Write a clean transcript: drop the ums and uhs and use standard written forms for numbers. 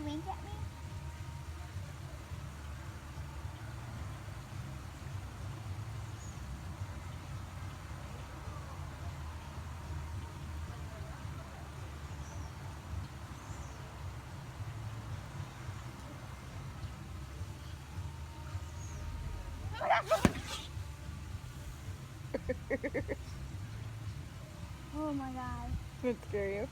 you wink at me? Oh my god. That's scary.